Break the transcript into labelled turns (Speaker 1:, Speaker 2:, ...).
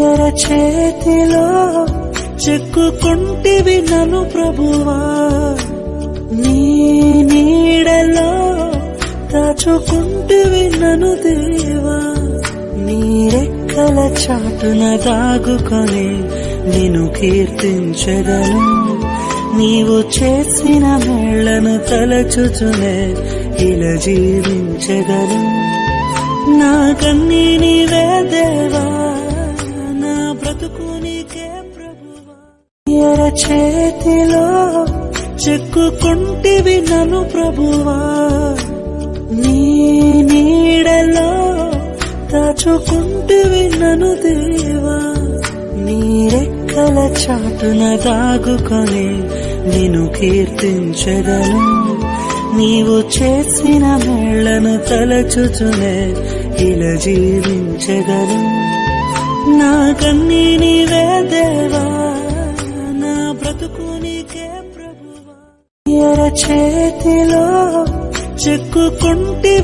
Speaker 1: ఎర చేతిలో చెక్కుకుంటివి నన్ను ప్రభువా, నీ నీడలో దాచుకుంటివి నన్ను దేవా. నీ రెక్కల చాటున దాగుకొని నిన్ను కీర్తించెదను, నీవు చేసిన మేళ్లను తలచుచునే ఇలా జీవించెదను. నా కన్నీ నీవే దేవా, నా బ్రతుకు నీకే ప్రభువా. ఎర చేతిలో చెక్కుకుంటివి నన్ను ప్రభువా, నీ నీడలో దాచుకుంటివి నన్ను దేవా. నీ రెక్కల చాటున దాగుకొని నిన్ను కీర్తించెదను, నీవు చేసిన మేళ్లను తలచుచునే ఇలా జీవించెదను. నా కన్నీ నీవే దేవా, నా బ్రతుకు నీకే ప్రభువా. ఎర చేతిలో చెక్కుకుంటివి